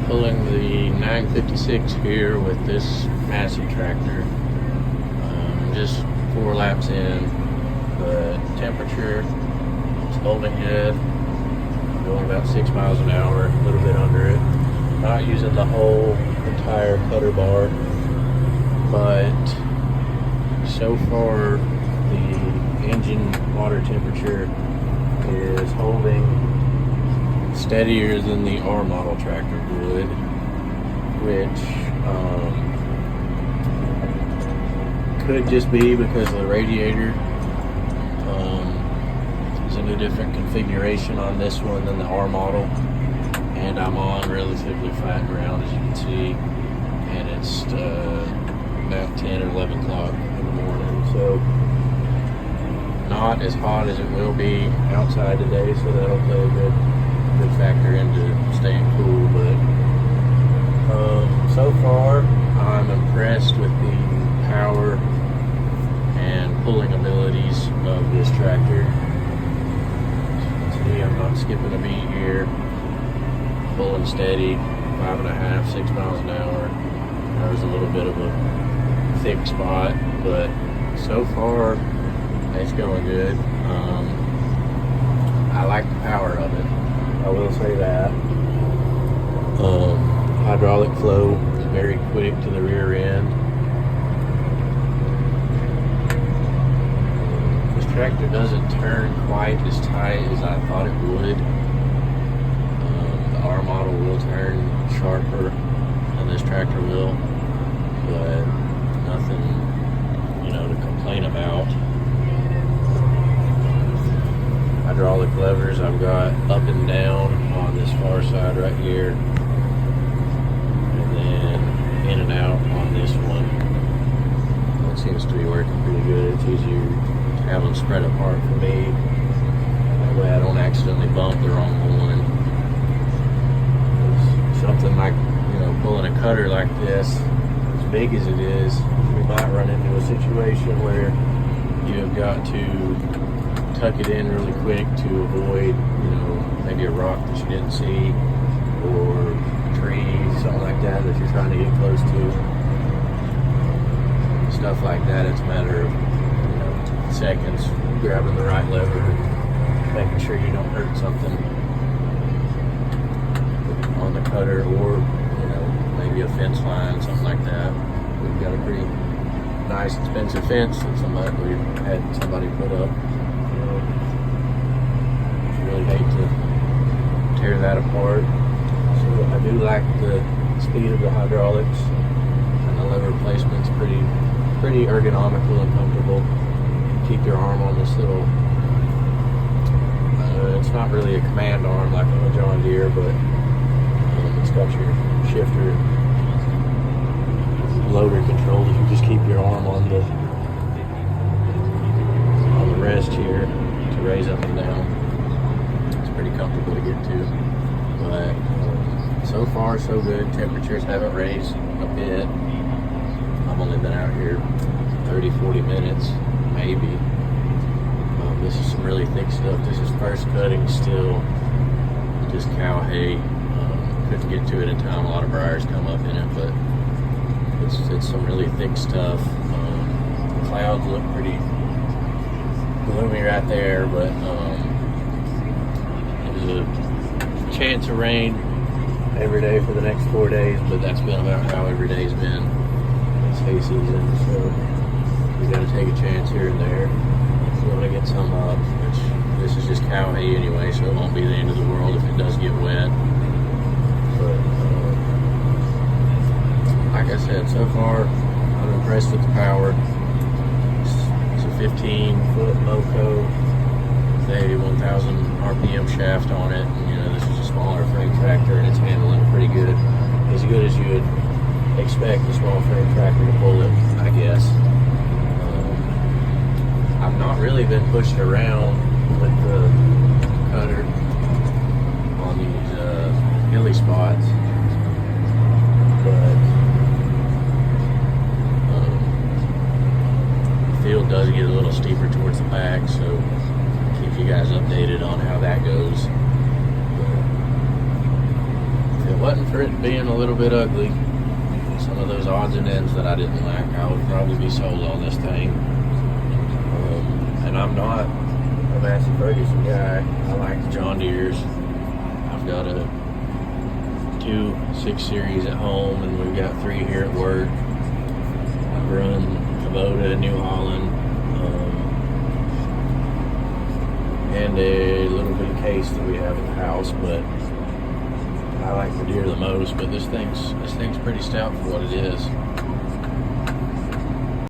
pulling the 956 here with this massive tractor. Just 4 laps in. The temperature is holding good. Going about 6 miles an hour, a little bit under it. Not using the whole entire cutter bar, but so far the engine water temperature is holding steadier than the R model tractor would, which could just be because the radiator is in a different configuration on this one than the R model, and I'm on relatively flat ground, as you can see, and it's about 10 or 11 o'clock in the morning, so not as hot as it will be outside today, so that'll play a good factor into staying cool. But so far I'm impressed with the power and pulling abilities of this tractor. See, I'm not skipping a beat here, pulling steady, 5.5, 6 miles an hour. There's a little bit of a thick spot, but so far it's going good. I like the power of it, I will say that. Hydraulic flow is very quick to the rear end. This tractor doesn't turn quite as tight as I thought it would. The R model will turn sharper than this tractor will, but nothing, to complain about. Hydraulic levers I've got up and down on this far side right here, and then in and out on this one. That seems to be working pretty good. It's easier to have them spread apart for me. That way I don't accidentally bump the wrong one. It's something like, pulling a cutter like this, as big as it is, we might run into a situation where you have got to tuck it in really quick to avoid, maybe a rock that you didn't see, or a tree, something like that you're trying to get close to. Stuff like that, it's a matter of seconds, grabbing the right lever, making sure you don't hurt something on the cutter, or maybe a fence line, something like that. We've got a pretty nice, expensive fence that we've had somebody put up. Really hate to tear that apart. So I do like the speed of the hydraulics, and the lever placement's pretty ergonomical and comfortable. Keep your arm on this little, it's not really a command arm like on a John Deere, but it's got your shifter loader controls. If you just keep your arm on the rest here to raise up and down, it's pretty comfortable to get to. But so far so good. Temperatures haven't raised a bit. I've only been out here 30-40 minutes maybe. This is some really thick stuff. This is first cutting still, just cow hay. Couldn't get to it in time. A lot of briars come up in it, but it's some really thick stuff. The clouds look pretty gloomy right there, but there's a chance of rain every day for the next 4 days, but that's been about how every day's been this hay season, so we got to take a chance here and there. If we want to get some up, which this is just cow hay anyway, so it won't be the end of the world if it does get wet. But like I said, so far I'm impressed with the power. It's a 15-foot MOCO with a 1,000 RPM shaft on it. And, this is a smaller frame tractor, and it's handling pretty good as you would expect a small frame tractor to pull it, I guess. I've not really been pushed around with the cutter on these hilly spots, but the field does get a little steeper towards the back, so I'll keep you guys updated on how that goes. Feel wasn't for it being a little bit ugly, some of those odds and ends that I didn't like, I would probably be sold on this thing. And I'm not a Massey Ferguson guy. I like the John Deeres. I've got a 2 6 Series at home, and we've got 3 here at work. I run Kubota, New Holland, and a little bit of case that we have at the house, but I like the Deere the most. But this thing's pretty stout for what it is.